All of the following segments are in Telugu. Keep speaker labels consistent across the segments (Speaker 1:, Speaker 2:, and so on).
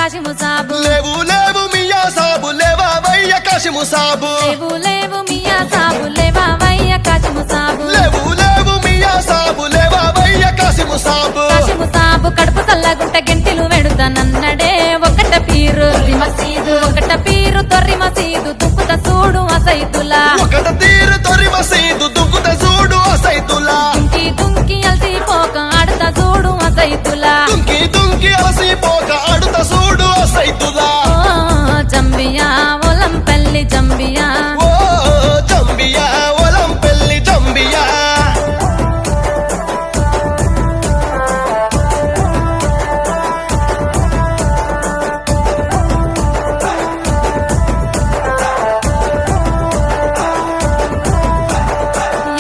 Speaker 1: కాశిము సాబు
Speaker 2: లేవు లేవు మియా సాబు లేవయ్య కాశిము సాబు
Speaker 1: లేవు లేవు మియా సాబు లేవయ్య కాశిము సాబు
Speaker 2: లేవు లేవు మియా సాబు లేవయ్య కాశిము సాబు
Speaker 1: కాశిము సాబు కడుపు చల్లగుంట గెంటిలు వెడుతానన్నడే ఒకట పీరు మసీదు ఒకట పీరు తొర్రి మసీదు దుక్కుత చూడు అసైతులా
Speaker 2: ఒకట తీరు తొరి మసీదు దుక్కుత చూడు అసైతులా
Speaker 1: దుంకి దుంకి అలసిపోక ఆడతా చూడు అసైతులా
Speaker 2: దుంకి దుంకి అలసిపోక ఆడుత చూడు అసైతులా
Speaker 1: జంబియా ఒలం పల్లి జంబియా
Speaker 2: ఓ జంబియా ఒలం పెళ్లి జంబియా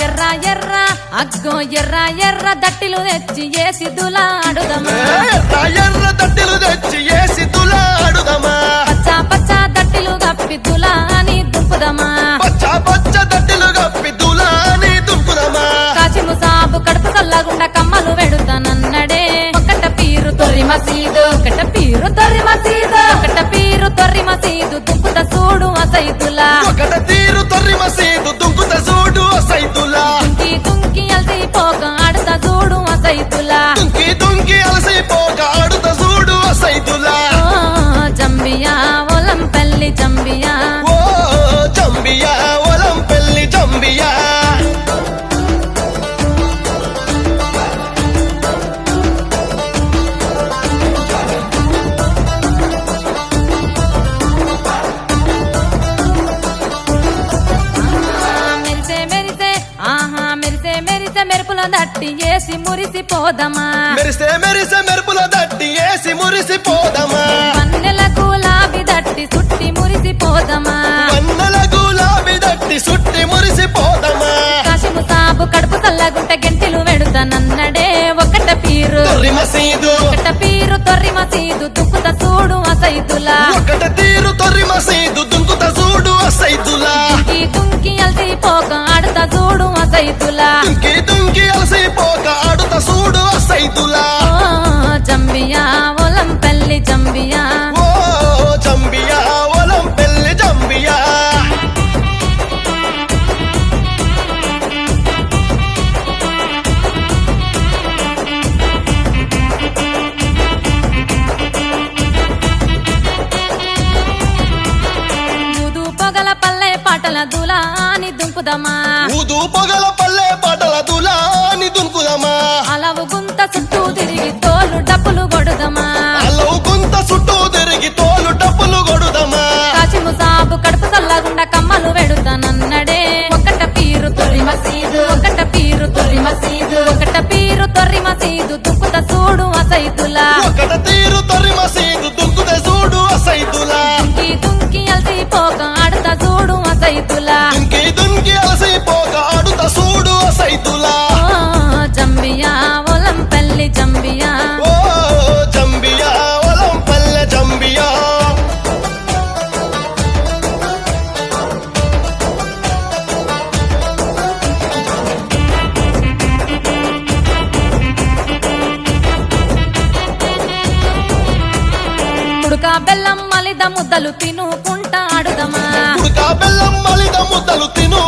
Speaker 1: ఎర్ర ఎర్ర అగ్గో ఎర్ర ఎర్ర దట్టిలు తెచ్చి ఏసిద్దులా ఆడుదమా
Speaker 2: ఎర్ర ఎర్ర దట్టిలు తెచ్చి ఏసి తులాడుదమా
Speaker 1: పచ్చ పచ్చ దట్టిలు గప్పిద్దులా అని దుంపుదమా
Speaker 2: పచ్చ పచ్చ దట్టిలు గప్పి తులాని దుంపుదమా
Speaker 1: కాశిము సాబు కడుపు చల్లగుండ కమ్మలు వెడుతానన్నడే ఒకట పీరు తొర్రి మసీదు ఒకట పీరు తొర్రి మసీదు ఒకట పీరు తొర్రి మసీదు దుంపుత చూడు అసైతులా
Speaker 2: ఒకట తీరు తొర్రి మసీదు దుంకుత చూడు అసైతులా
Speaker 1: దుంకి దుంకి అలసిపోక ఆడతా చూడు అసైతులా
Speaker 2: దుంకి దుంకి అలసిపోక ఆడుత చూడు అసైతులా
Speaker 1: జంబియా ఒలం పల్లి జంబియా
Speaker 2: ఓ జంబియా ఒలం పెళ్లి జంబియా
Speaker 1: మెరిసే మెరిసే ఆహా మెరిసే మెరిసే మెరుపుల దట్టి ఏసి మురిసిపోదమా
Speaker 2: మెరిసే మెరిసే మెరుపుల దట్టి ఏసి మురిసిపోదమా
Speaker 1: వన్నెల గులాబీ దట్టి సుట్టి మురిసిపోదమా
Speaker 2: వన్నెల గులాబీ దట్టి సుట్టి మురిసిపోదమా
Speaker 1: కాశిము సాబు కడుపు చల్లగుంట గెంటిలు వెడుతానన్నడే ఒకట పీరు
Speaker 2: తొర్రి మసీదు
Speaker 1: ఒకట పీరు తొర్రి మసీదు దుక్కుత చూడు అసైతులా
Speaker 2: ఒకట తీరు తొర్రి మసీదు దుంకుత చూడు అసైతులా
Speaker 1: దుంకి దుంకి అలసిపోక ఆడతా చూడు అసైతులా
Speaker 2: దుంకి దుంకి అలసిపోక ఆడుత చూడు అసైతులా
Speaker 1: జంబియా ఒలం పల్లి జంబియా
Speaker 2: ఓ జంబియా ఒలం పెళ్లి జంబియా
Speaker 1: ఊదు పొగల పల్లె పాటల దులా అని దుంకుదమా
Speaker 2: ఊదు పొగల పల్లె పాటల దులాని దుంకుదమా
Speaker 1: అలవు గుంత చుట్టూ తిరిగి తోలు డప్పులు కొడుదమా
Speaker 2: అల్లవు గుంత చుట్టూ తిరిగి తోలు డప్పులు కొడుదమా
Speaker 1: కాశిము సాబు కడుపు చల్లగుండ కమ్మలు వెడుతానన్నడే ఒకట పీరు తొర్రి మసీదు ఒకట పీరు తొర్రి మసీదు ఒకట పీరు తొర్రి మసీదు దుక్కుత చూడు అసైతులా
Speaker 2: ఒకట తీరు తొర్రి మసీదు దుంకుతే చూడు అసైతులా
Speaker 1: దుంకి దుంకి అలసిపోక ఆడతా చూడు అసైతులా
Speaker 2: దుంకి దుంకి అలసిపోక ఆడుత చూడు అసైతులా
Speaker 1: జంబియా ఒలం పల్లి జంబియా
Speaker 2: ఓ జంబియా ఒలం పల్లె జంబియా
Speaker 1: ఉడక బెల్లం మలిద ముద్దలు తినుకుంటా ఆడుదమా
Speaker 2: ఉడక బెల్లం మలిద ముద్దలు తిను